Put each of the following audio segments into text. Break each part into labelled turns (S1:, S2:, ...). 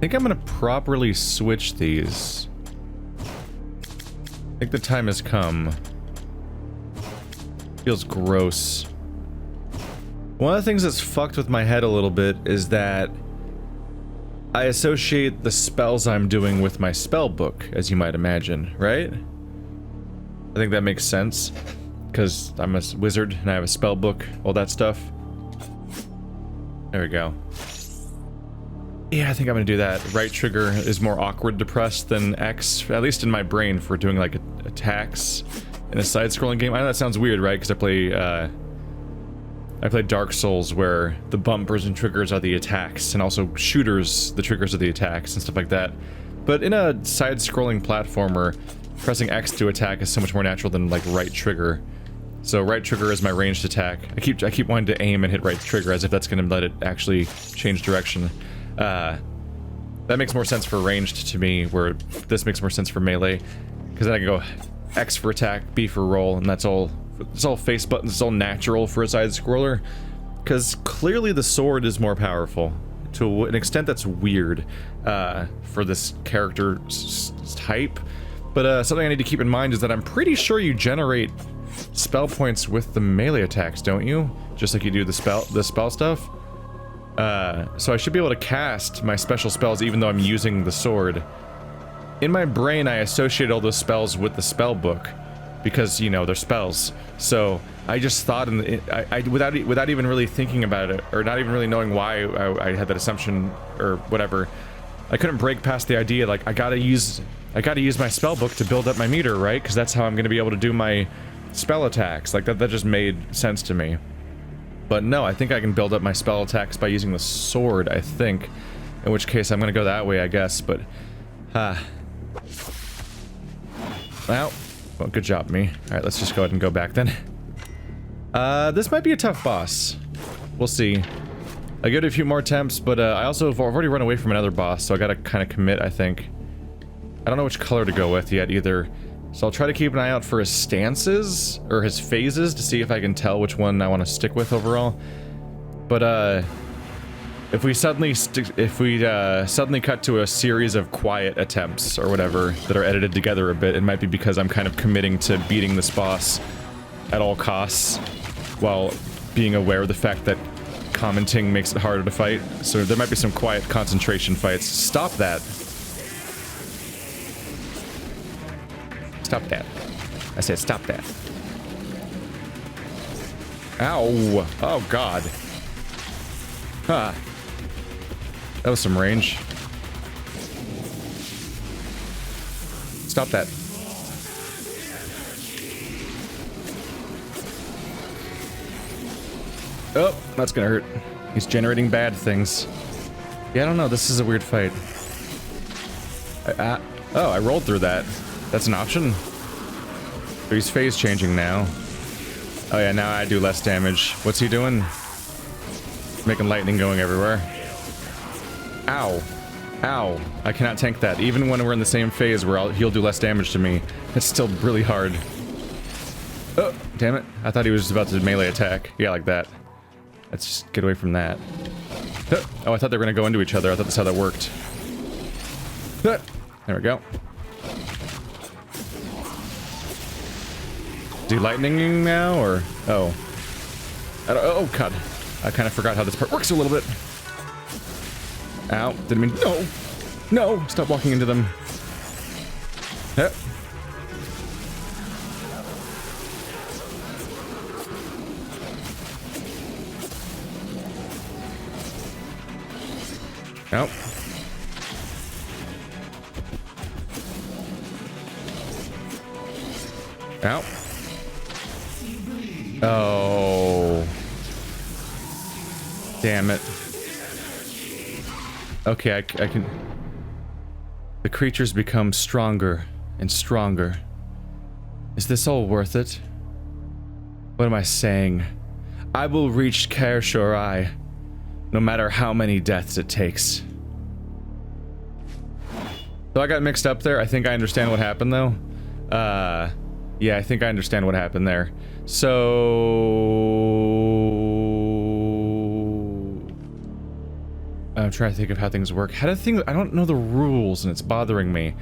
S1: think I'm gonna properly switch these. I think the time has come. Feels gross. One of the things that's fucked with my head a little bit is that I associate the spells I'm doing with my spell book, as you might imagine, right? I think that makes sense, because I'm a wizard and I have a spell book, all that stuff. There we go. Yeah, I think I'm gonna do that. Right trigger is more awkward to press than X, at least in my brain, for doing like attacks in a side-scrolling game. I know that sounds weird, right? Because I play Dark Souls, where the bumpers and triggers are the attacks, and also shooters, the triggers are the attacks, and stuff like that. But in a side-scrolling platformer, pressing X to attack is so much more natural than, like, right trigger. So right trigger is my ranged attack. I keep wanting to aim and hit right trigger as if that's gonna let it actually change direction. That makes more sense for ranged to me, where this makes more sense for melee. Because then I can go X for attack, B for roll, and that's all. It's all face buttons, it's all natural for a side-scroller. Because clearly the sword is more powerful. To an extent that's weird for this character type. But something I need to keep in mind is that I'm pretty sure you generate spell points with the melee attacks, don't you? Just like you do the spell stuff. So I should be able to cast my special spells even though I'm using the sword. In my brain, I associate all those spells with the spell book, because, you know, they're spells. So I just thought, without even really thinking about it, or not even really knowing why I had that assumption or whatever, I couldn't break past the idea, like, I gotta use my spell book to build up my meter, right? Because that's how I'm gonna be able to do my spell attacks. Like, that just made sense to me. But no, I think I can build up my spell attacks by using the sword, I think. In which case, I'm gonna go that way, I guess, but... Well, good job, me. Alright, let's just go ahead and go back then. This might be a tough boss. We'll see. I give it a few more attempts, but I also have already run away from another boss, so I gotta kind of commit, I think. I don't know which color to go with yet, either. So I'll try to keep an eye out for his stances, or his phases, to see if I can tell which one I want to stick with overall. But, if we suddenly cut to a series of quiet attempts, or whatever, that are edited together a bit, it might be because I'm kind of committing to beating this boss at all costs, while being aware of the fact that commenting makes it harder to fight. So there might be some quiet concentration fights. Stop that. Stop that. I said stop that. Ow. Oh, God. Huh. That was some range. Stop that. Oh, that's gonna hurt. He's generating bad things. Yeah, I don't know. This is a weird fight. Oh, I rolled through that. That's an option? So he's phase changing now. Oh yeah, now I do less damage. What's he doing? Making lightning going everywhere. Ow. Ow. I cannot tank that. Even when we're in the same phase where he'll do less damage to me, it's still really hard. Oh, damn it. I thought he was about to melee attack. Yeah, like that. Let's just get away from that. Oh, I thought they were going to go into each other. I thought that's how that worked. There we go. Is he lightninging now, or... Oh. Oh, God. I kind of forgot how this part works a little bit. Ow. Didn't mean... No! No! Stop walking into them. Yep. Nope. Ow. Oh. Damn it. Okay, I can... The creatures become stronger and stronger. Is this all worth it? What am I saying? I will reach Kaer Shorai, no matter how many deaths it takes. So I got mixed up there. I think I understand what happened, though. Yeah, I think I understand what happened there. So... I'm trying to think of how things work. How do things... I don't know the rules, and it's bothering me.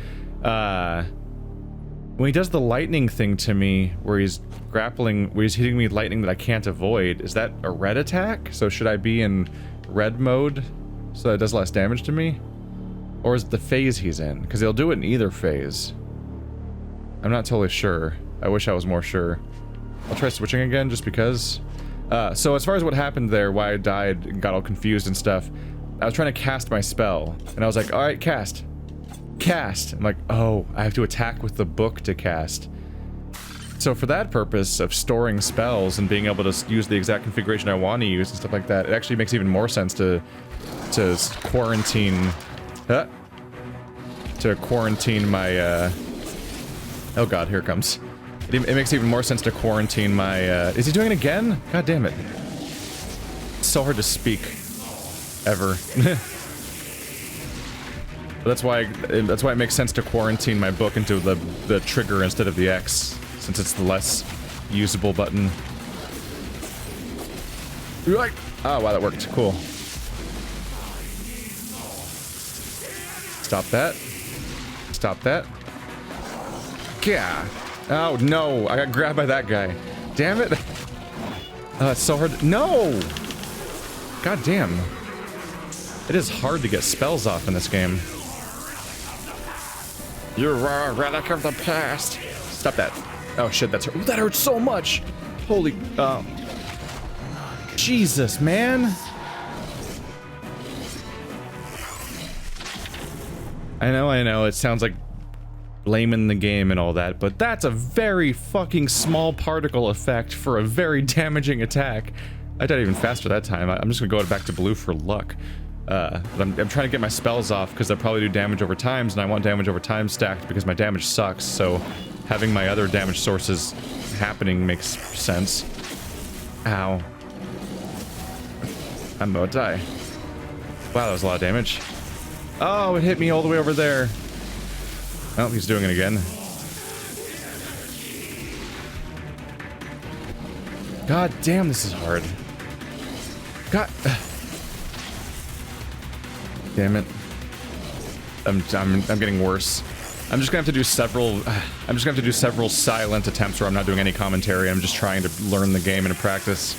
S1: When he does the lightning thing to me, where he's grappling, where he's hitting me with lightning that I can't avoid, is that a red attack? So should I be in red mode so that it does less damage to me? Or is it the phase he's in? Because he'll do it in either phase. I'm not totally sure. I wish I was more sure. I'll try switching again, just because. So as far as what happened there, why I died and got all confused and stuff, I was trying to cast my spell, and I was like, alright, cast. Cast. I'm like, oh, I have to attack with the book to cast. So for that purpose of storing spells and being able to use the exact configuration I want to use and stuff like that, it actually makes even more sense to quarantine... to quarantine my, oh god, here it comes. It makes even more sense to quarantine my, is he doing it again? God damn it. It's so hard to speak. Ever. That's why it makes sense to quarantine my book into the trigger instead of the X, since it's the less usable button. Right. Oh wow, that worked. Cool. Stop that. Stop that. Yeah. Oh no, I got grabbed by that guy. Damn it. It's so hard. No. God damn. It is hard to get spells off in this game. You're a relic of the past. Stop that. Oh shit, that hurts so much. Holy, Jesus, man. I know, it sounds like blaming the game and all that, but that's a very fucking small particle effect for a very damaging attack. I died even faster that time. I'm just gonna go back to blue for luck. But I'm trying to get my spells off because they'll probably do damage over times, and I want damage over time stacked because my damage sucks, so having my other damage sources happening makes sense. Ow. I'm about to die. Wow, that was a lot of damage. Oh, it hit me all the way over there. Oh, he's doing it again. God damn, this is hard. God... Damn it. I'm getting worse. I'm just gonna have to do several silent attempts where I'm not doing any commentary. I'm just trying to learn the game and to practice.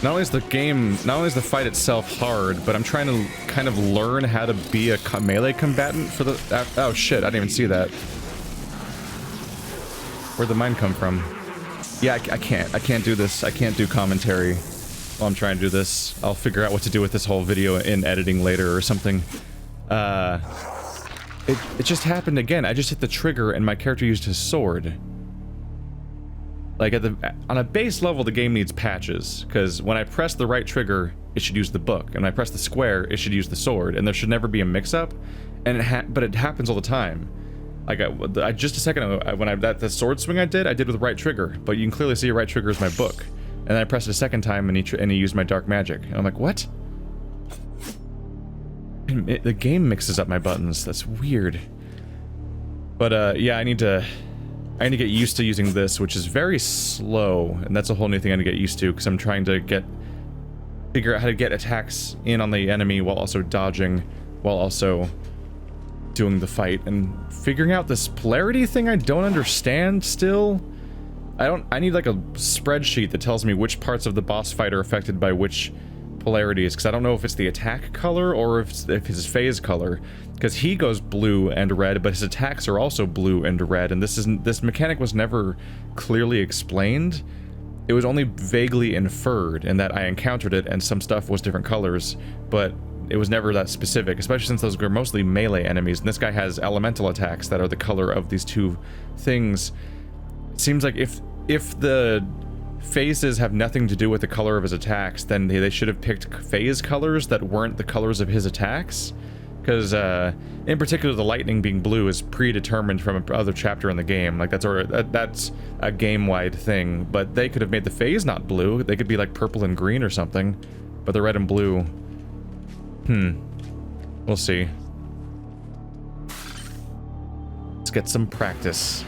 S1: Not only is the fight itself hard, but I'm trying to kind of learn how to be a melee combatant for the... oh shit, I didn't even see that. Where'd the mine come from? Yeah, I can't do this. I can't do commentary while I'm trying to do this. I'll figure out what to do with this whole video in editing later or something. It just happened again. I just hit the trigger and my character used his sword. Like on a base level, the game needs patches, because when I press the right trigger, it should use the book, and when I press the square, it should use the sword, and there should never be a mix-up. And but it happens all the time. Like I just a second ago, when the sword swing I did with the right trigger, but you can clearly see right trigger is my book. And then I pressed it a second time, and he used my dark magic. And I'm like, what? The game mixes up my buttons. That's weird. But yeah, I need to get used to using this, which is very slow, and that's a whole new thing I need to get used to, because I'm trying to figure out how to get attacks in on the enemy while also dodging, while also doing the fight, and figuring out this polarity thing I don't understand still. I need like a spreadsheet that tells me which parts of the boss fight are affected by which polarities, because I don't know if it's the attack color or if his phase color, because he goes blue and red, but his attacks are also blue and red, and this mechanic was never clearly explained. It was only vaguely inferred in that I encountered it and some stuff was different colors, but it was never that specific, especially since those were mostly melee enemies, and this guy has elemental attacks that are the color of these two things. It seems like if the phases have nothing to do with the color of his attacks, then they should have picked phase colors that weren't the colors of his attacks. Because, in particular, the lightning being blue is predetermined from another chapter in the game. Like, that's a game-wide thing. But they could have made the phase not blue. They could be, like, purple and green or something. But they're red and blue. We'll see. Let's get some practice.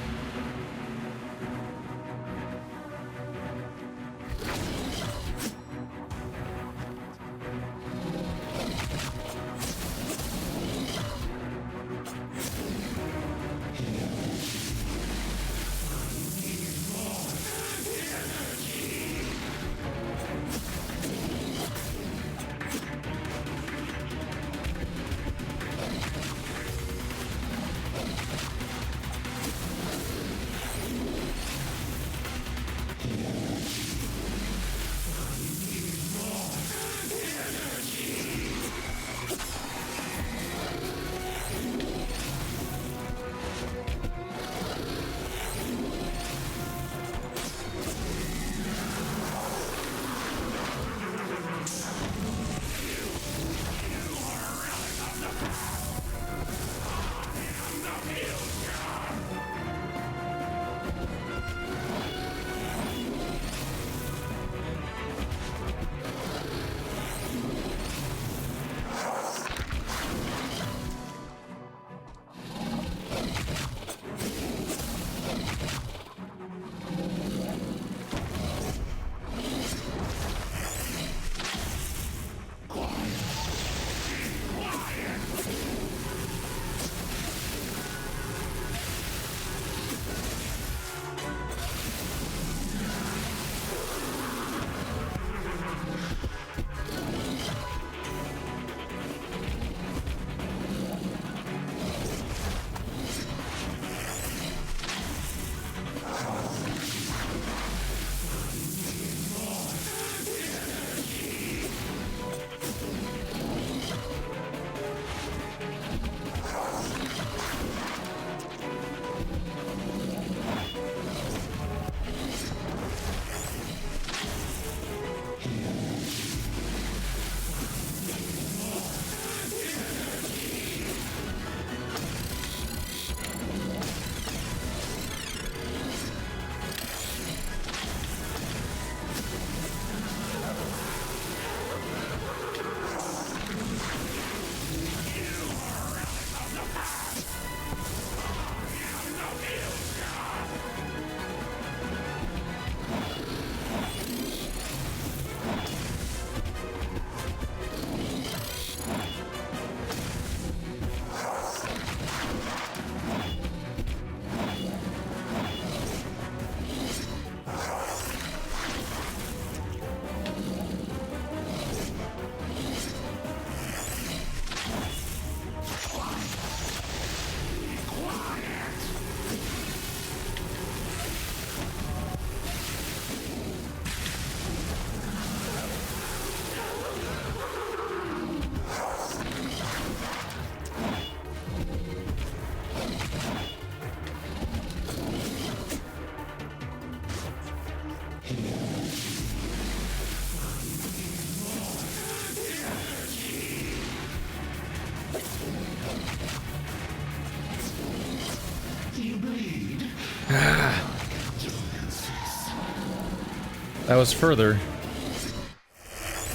S1: That was further.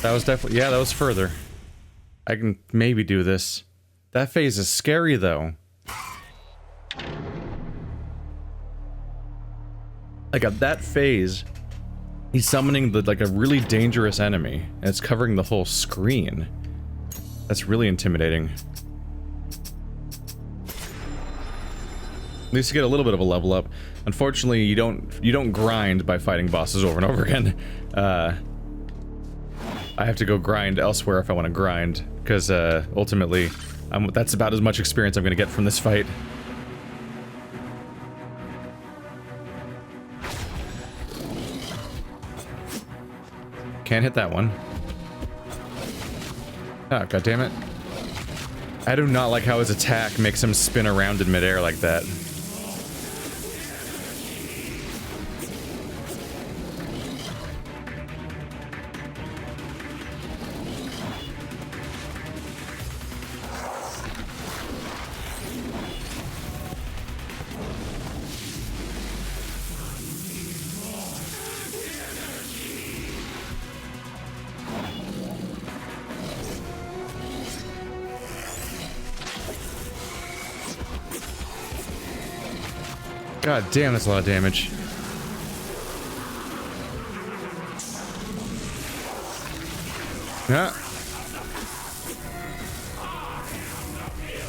S1: That was definitely... Yeah, that was further. I can maybe do this. That phase is scary, though. Like, at that phase, he's summoning like a really dangerous enemy, and it's covering the whole screen. That's really intimidating. At least you get a little bit of a level up. Unfortunately, you don't grind by fighting bosses over and over again. I have to go grind elsewhere if I want to grind, because ultimately, that's about as much experience I'm going to get from this fight. Can't hit that one. Oh, god damn it. I do not like how his attack makes him spin around in midair like that. God damn, that's a lot of damage. Yeah.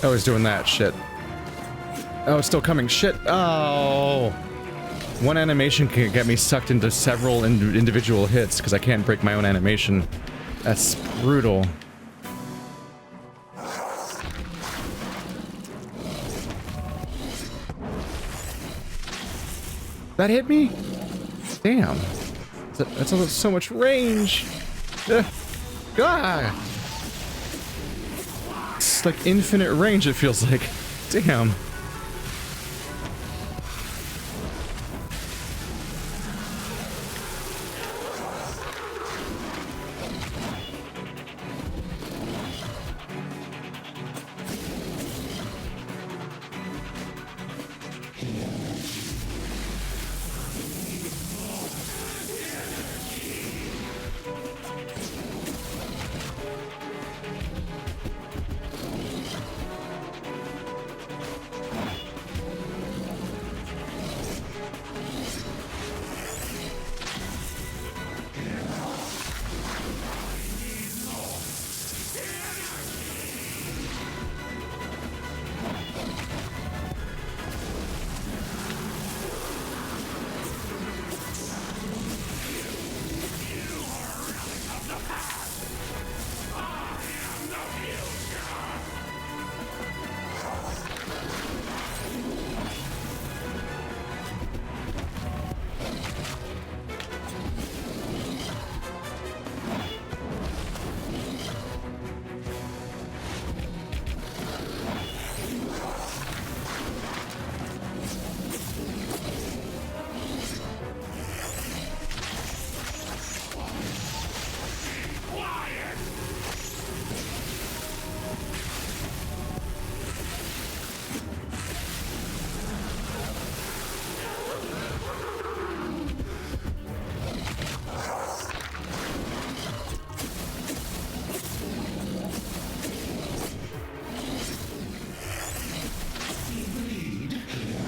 S1: Oh, he's doing that. Shit. Oh, it's still coming. Shit. Oh. One animation can get me sucked into several individual hits because I can't break my own animation. That's brutal. That hit me? Damn. That's so much range. Ah. It's like infinite range, it feels like. Damn.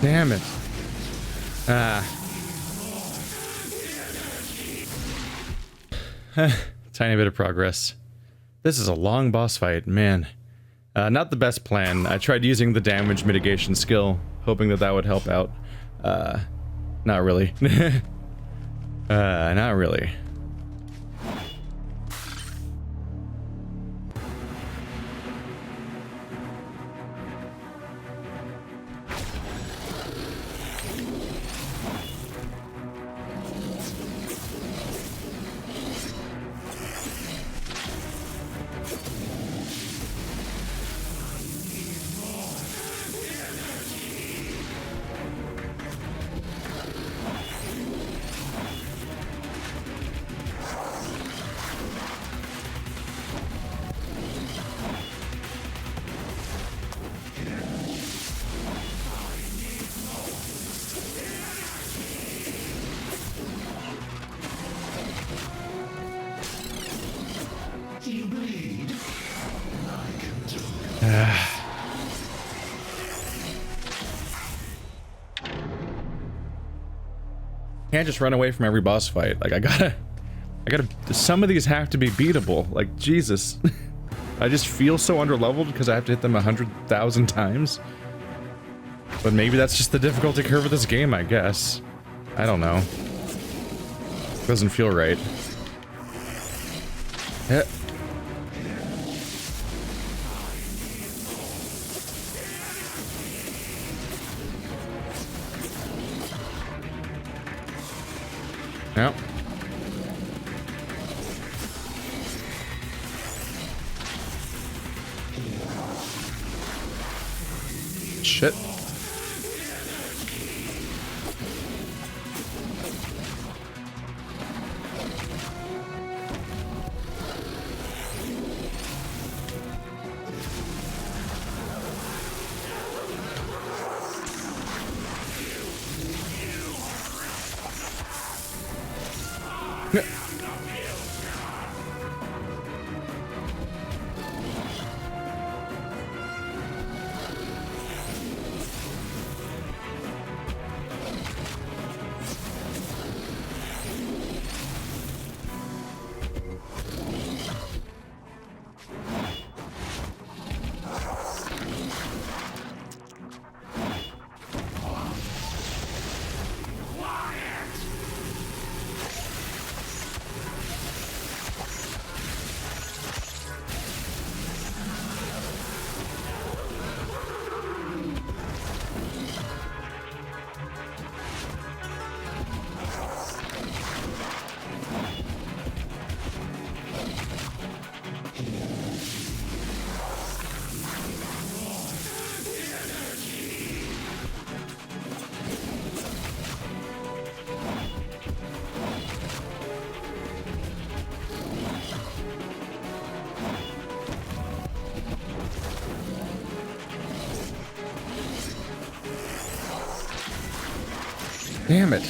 S1: Damn it. Tiny bit of progress. This is a long boss fight, man. Not the best plan. I tried using the damage mitigation skill, hoping that would help out. Not really. Not really. Can't just run away from every boss fight. Like, I gotta, some of these have to be beatable. Like, Jesus. I just feel so underleveled because I have to hit them 100,000 times. But maybe that's just the difficulty curve of this game, I guess. I don't know. Doesn't feel right. Yeah. Yep. Shit. Damn it.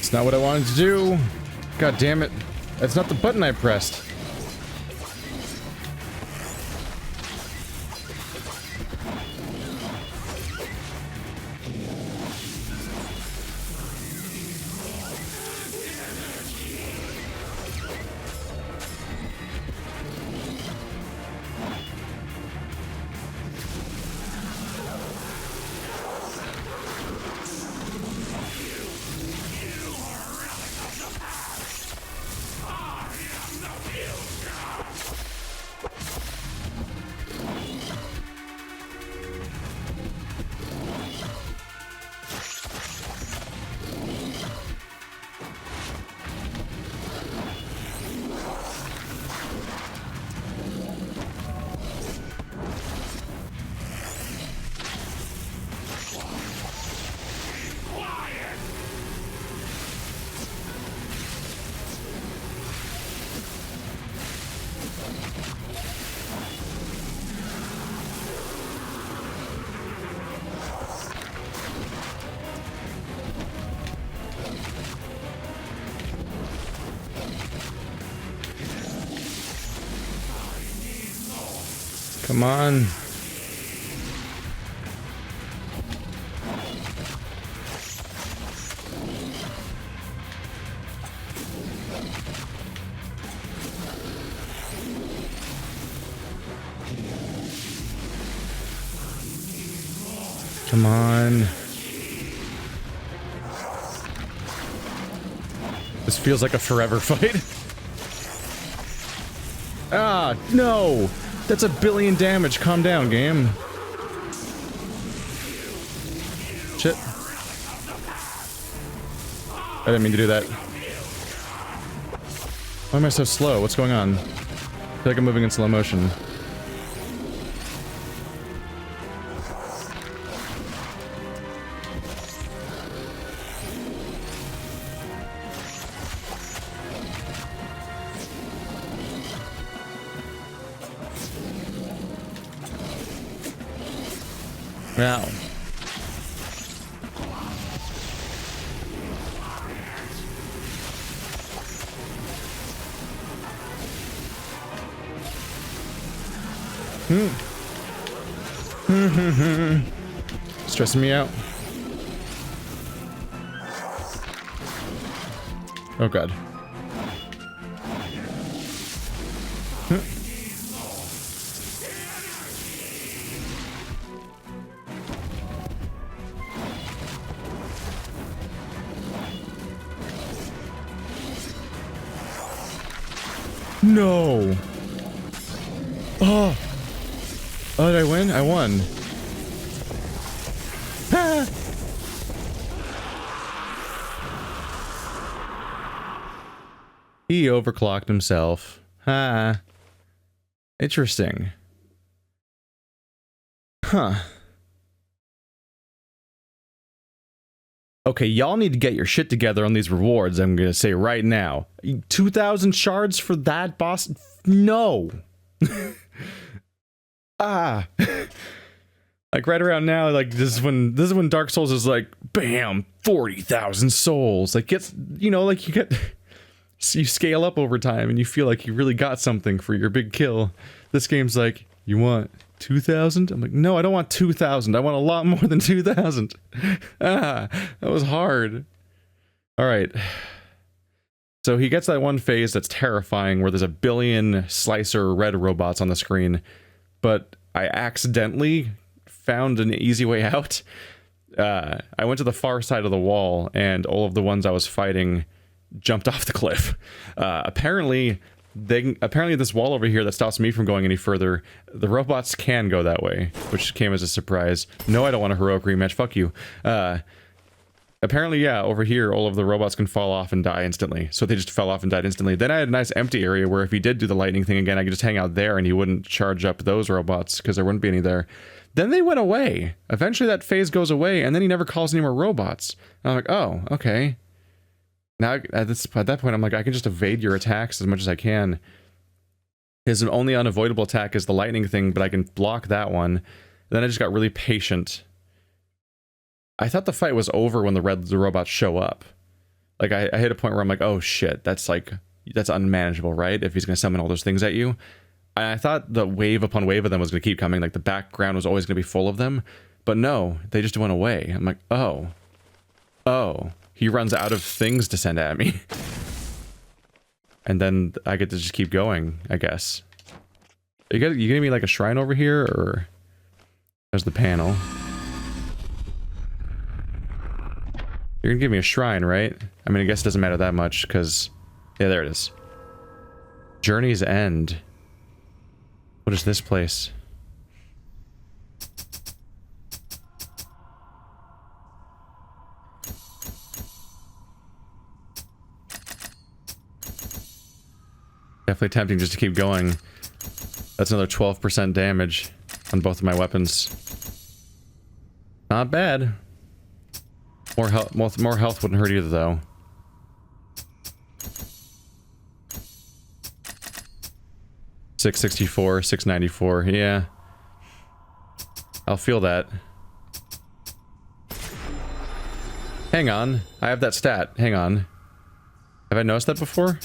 S1: It's not what I wanted to do. God damn it. That's not the button I pressed. Come on. Come on. This feels like a forever fight. Ah, no! That's a billion damage. Calm down, game. Shit. I didn't mean to do that. Why am I so slow? What's going on? I feel like I'm moving in slow motion. Now. Stressing me out. Oh god. No. Oh. Oh, did I win? I won. Ah. He overclocked himself. Ha. Interesting. Huh. Okay, y'all need to get your shit together on these rewards, I'm gonna say right now. 2,000 shards for that boss? No! Ah! Like, right around now, like, this is when Dark Souls is like, BAM! 40,000 souls! Like, gets, you know, like, you scale up over time and you feel like you really got something for your big kill. This game's like, you want 2,000? I'm like, no, I don't want 2,000. I want a lot more than 2,000. Ah, that was hard. All right. So he gets that one phase that's terrifying where there's a billion slicer red robots on the screen, but I accidentally found an easy way out. I went to the far side of the wall and all of the ones I was fighting jumped off the cliff. Apparently this wall over here that stops me from going any further, the robots can go that way, which came as a surprise. No, I don't want a heroic rematch, fuck you. Apparently, yeah, over here, all of the robots can fall off and die instantly. So they just fell off and died instantly. Then I had a nice empty area where if he did do the lightning thing again, I could just hang out there and he wouldn't charge up those robots because there wouldn't be any there. Then they went away. Eventually that phase goes away and then he never calls any more robots. And I'm like, oh, okay. Now, at that point, I'm like, I can just evade your attacks as much as I can. His only unavoidable attack is the lightning thing, but I can block that one. Then I just got really patient. I thought the fight was over when the robots show up. Like, I hit a point where I'm like, oh shit, that's unmanageable, right? If he's gonna summon all those things at you. And I thought the wave upon wave of them was gonna keep coming, like the background was always gonna be full of them. But no, they just went away. I'm like, oh. Oh. He runs out of things to send at me. And then I get to just keep going, I guess. You giving me like a shrine over here, or... There's the panel. You're gonna give me a shrine, right? I mean, I guess it doesn't matter that much, because... Yeah, there it is. Journey's End. What is this place? Definitely tempting just to keep going. That's another 12% damage on both of my weapons. Not bad. More health wouldn't hurt either, though. $664, $694, yeah. I'll feel that. Hang on, I have that stat. Hang on. Have I noticed that before?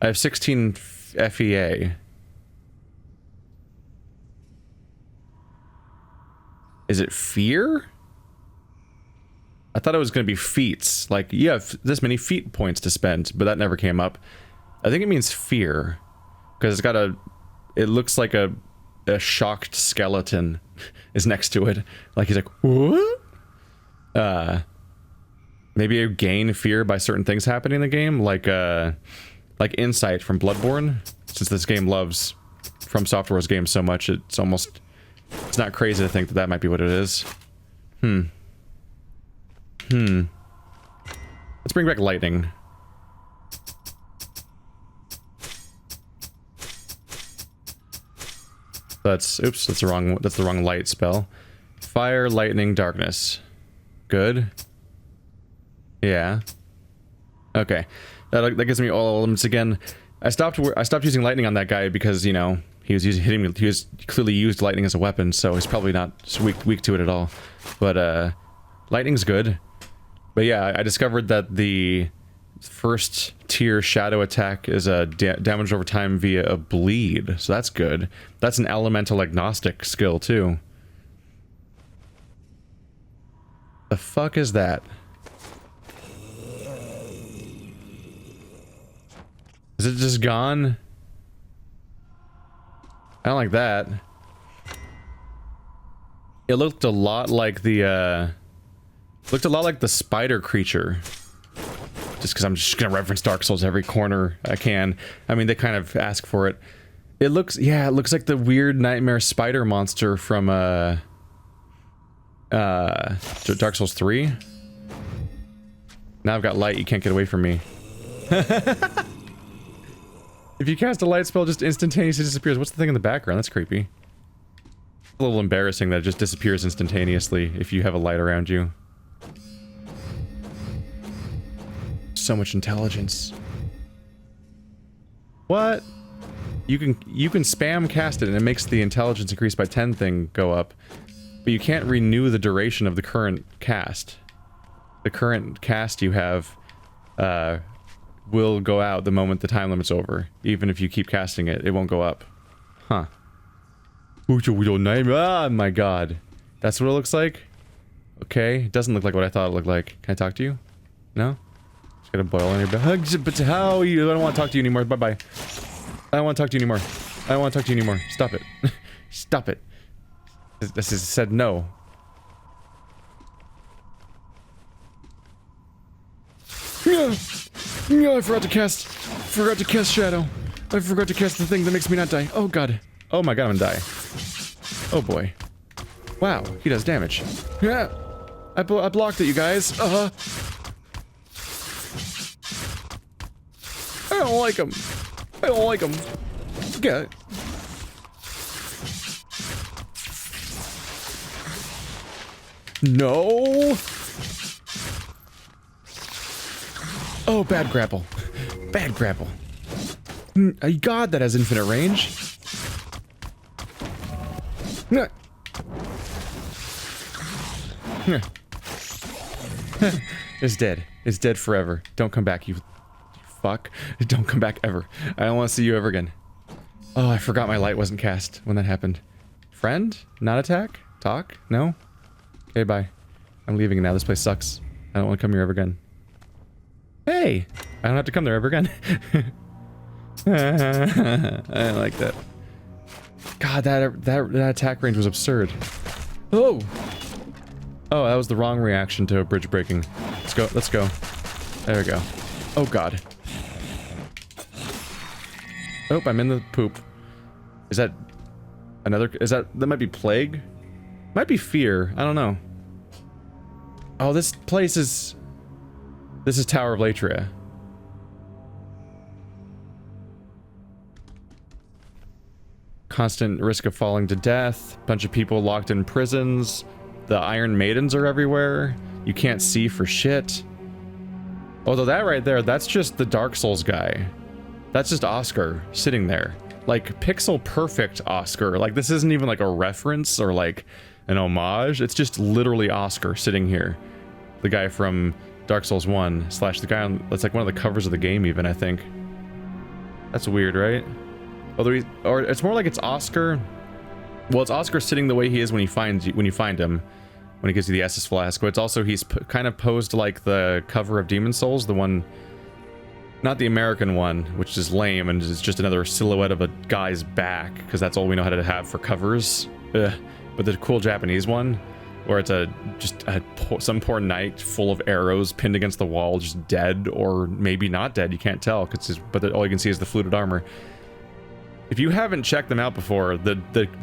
S1: I have 16 FEA. Is it fear? I thought it was going to be feats. Like, you have this many feat points to spend, but that never came up. I think it means fear. Because it's got a... It looks like a a shocked skeleton is next to it. Like he's like, what? Maybe you gain fear by certain things happening in the game, like Insight from Bloodborne. Since this game loves From Software's games so much, it's not crazy to think that that might be what it is. Let's bring back lightning. That's the wrong light spell. Fire, lightning, darkness. Good. Yeah. Okay. That gives me all elements again. I stopped using lightning on that guy because, you know, he was clearly used lightning as a weapon, so he's probably not weak to it at all. But lightning's good. But yeah, I discovered that the first tier shadow attack is a damage over time via a bleed, so that's good. That's an elemental agnostic skill too. The fuck is that? Is it just gone? I don't like that. It looked a lot like the spider creature. Just because I'm just gonna reference Dark Souls every corner I can. I mean, they kind of ask for it. It looks like the weird nightmare spider monster from Dark Souls 3. Now I've got light, you can't get away from me. If you cast a light spell, it just instantaneously disappears. What's the thing in the background? That's creepy. A little embarrassing that it just disappears instantaneously if you have a light around you. So much intelligence. What? You can spam cast it and it makes the intelligence increase by 10 thing go up. But you can't renew the duration of the current cast. The current cast you have will go out the moment the time limit's over. Even if you keep casting it, it won't go up. Huh. Oh my god. That's what it looks like? Okay. It doesn't look like what I thought it looked like. Can I talk to you? No? Just got a boil on your back. But how you? I don't want to talk to you anymore. Bye-bye. I don't want to talk to you anymore. I don't want to talk to you anymore. Stop it. Stop it. This is said no. I forgot to cast shadow. I forgot to cast the thing that makes me not die. Oh god. Oh my god, I'm gonna die. Oh boy. Wow, he does damage. Yeah. I blocked it, you guys. I don't like him. I don't like him. Get it. No. Oh, bad grapple. Bad grapple. God, that has infinite range. It's dead. It's dead forever. Don't come back, you fuck. Don't come back ever. I don't want to see you ever again. Oh, I forgot my light wasn't cast when that happened. Friend? Not attack? Talk? No? Okay, bye. I'm leaving now. This place sucks. I don't want to come here ever again. Hey! I don't have to come there ever again. I don't like that. God, that attack range was absurd. Oh! Oh, that was the wrong reaction to a bridge breaking. Let's go, let's go. There we go. Oh god. Oh, I'm in the poop. Is that another, that might be plague? Might be fear, I don't know. Oh, this is Tower of Latria. Constant risk of falling to death. Bunch of people locked in prisons. The Iron Maidens are everywhere. You can't see for shit. Although that right there, that's just the Dark Souls guy. That's just Oscar sitting there. Like, pixel perfect Oscar. Like, this isn't even like a reference or like an homage. It's just literally Oscar sitting here. The guy from Dark Souls 1 / the guy on, that's like one of the covers of the game even, I think. That's weird, right? Although or it's more like it's Oscar. Well, it's Oscar sitting the way he is when you find him, when he gives you the Estus Flask. But it's also, he's kind of posed like the cover of Demon Souls, the one Not the American one, which is lame and is just another silhouette of a guy's back, because that's all we know how to have for covers. Ugh. But the cool Japanese one, where it's some poor knight full of arrows pinned against the wall, just dead, or maybe not dead, you can't tell, but all you can see is the fluted armor. If you haven't checked them out before, the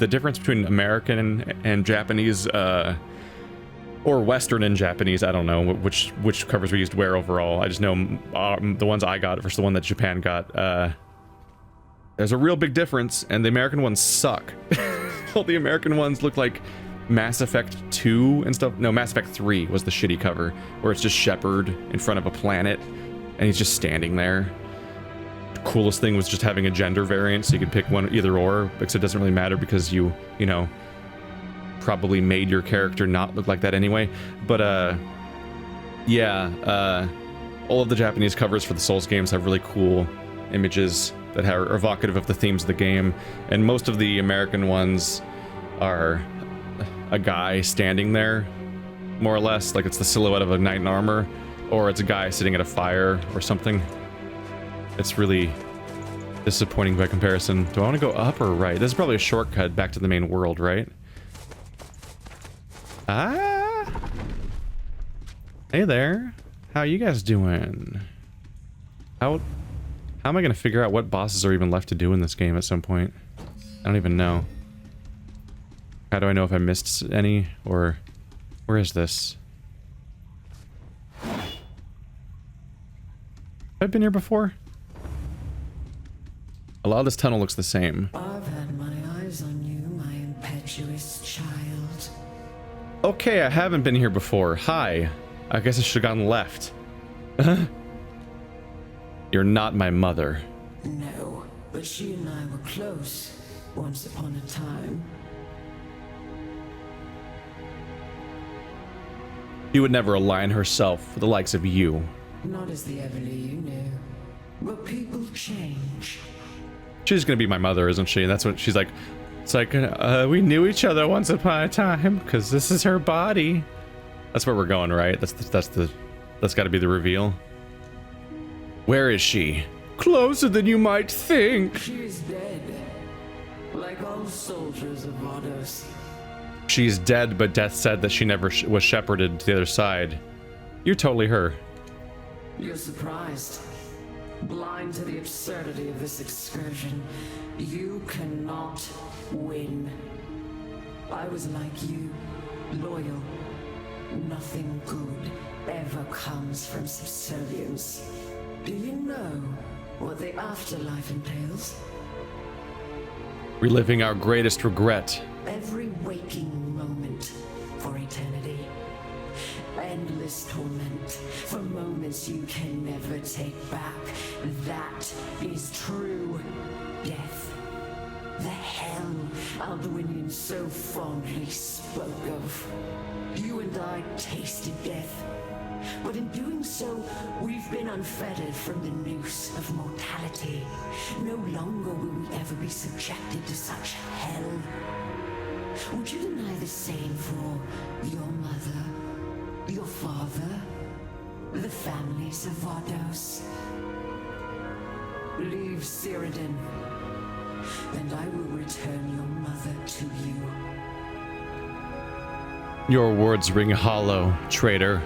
S1: difference between American and Japanese, or Western and Japanese, I don't know which covers we used where overall. I just know the ones I got versus the one that Japan got. There's a real big difference, and the American ones suck. All the American ones look like Mass Effect 2 and stuff. No, Mass Effect 3 was the shitty cover, where it's just Shepard in front of a planet, and he's just standing there. The coolest thing was just having a gender variant, so you could pick one, either or, because it doesn't really matter because you know, probably made your character not look like that anyway. But, yeah, all of the Japanese covers for the Souls games have really cool images that are evocative of the themes of the game, and most of the American ones are a guy standing there, more or less, like it's the silhouette of a knight in armor, or it's a guy sitting at a fire or something. It's really disappointing by comparison. Do I want to go up or right? This is probably a shortcut back to the main world, right? Ah! Hey there. How you guys doing? How am I gonna figure out what bosses are even left to do in this game at some point? I don't even know. How do I know if I missed any, or where is this? Have I been here before? A lot of this tunnel looks the same.
S2: I've had my eyes on you, my impetuous child.
S1: Okay, I haven't been here before. Hi. I guess I should have gone left. You're not my mother.
S2: No, but she and I were close once upon a time.
S1: She would never align herself with the likes of you.
S2: Not as the Everly you knew, but people change.
S1: She's gonna be my mother, isn't she? That's what she's like. It's like, we knew each other once upon a time, because this is her body. That's where we're going, right? That's gotta be the reveal. Where is she? Closer than you might think.
S2: She is dead, like all soldiers of Vardos.
S1: She's dead, but Death said that she never was shepherded to the other side. You're totally her.
S2: You're surprised. Blind to the absurdity of this excursion. You cannot win. I was like you, loyal. Nothing good ever comes from subservience. Do you know what the afterlife entails?
S1: Reliving our greatest regret.
S2: Every waking moment for eternity. Endless torment for moments you can never take back. That is true death. The hell Alduinian so fondly spoke of. You and I tasted death. But in doing so, we've been unfettered from the noose of mortality. No longer will we ever be subjected to such hell. Would you deny the same for your mother, your father, the families of Vardos? Leave Siradon, and I will return your mother to you.
S1: Your words ring hollow, traitor.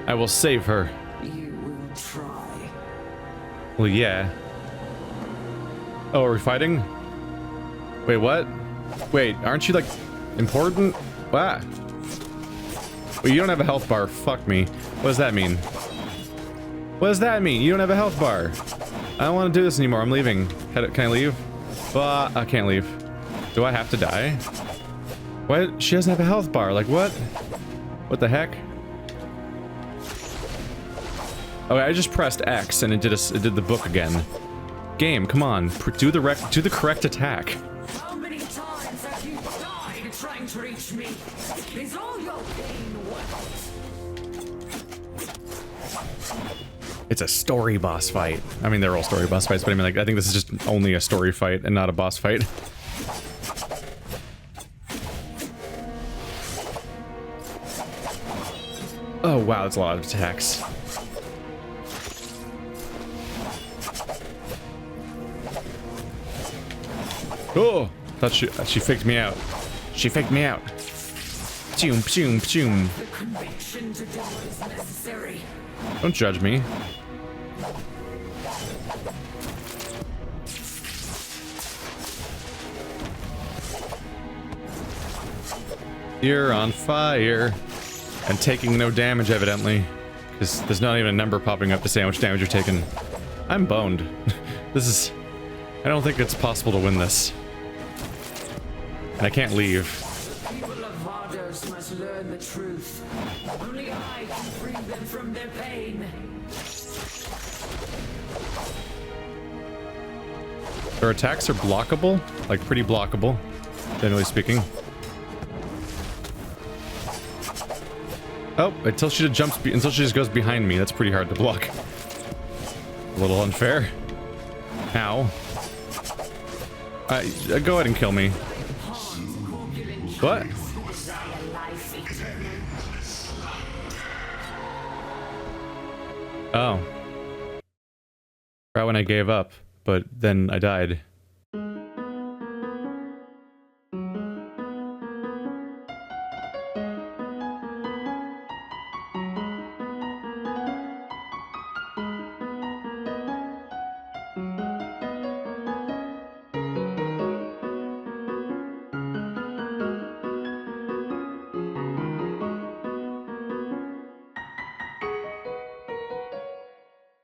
S1: I will save her.
S2: You will try.
S1: Well, yeah. Oh, are we fighting? Wait, what? Wait, aren't you, like, important? Ah. Well, you don't have a health bar. Fuck me. What does that mean? What does that mean? You don't have a health bar. I don't want to do this anymore. I'm leaving. Can I leave? I can't leave. Do I have to die? What? She doesn't have a health bar. Like, what? What the heck? Okay, I just pressed X and it did the book again. Game, come on, do the correct attack.
S2: How many times have you died trying to reach me? Is all your pain worth?
S1: It's a story boss fight. I mean, they're all story boss fights, but I mean, like, I think this is just only a story fight and not a boss fight. Oh wow, that's a lot of attacks. Oh, thought she faked me out. She faked me out. Pshum, pshum, pshum.
S2: The conviction to do what is necessary.
S1: Don't judge me. You're on fire. And taking no damage, evidently. Because there's not even a number popping up to say how much damage you're taking. I'm boned. This is... I don't think it's possible to win this. And I can't leave.
S2: The people of Vardos must learn the truth. Only I can free them from their pain.
S1: Their attacks are blockable. Like, pretty blockable. Generally speaking. Oh, until she just goes behind me. That's pretty hard to block. A little unfair. Ow. Go ahead and kill me. What? Oh. Right when I gave up, but then I died.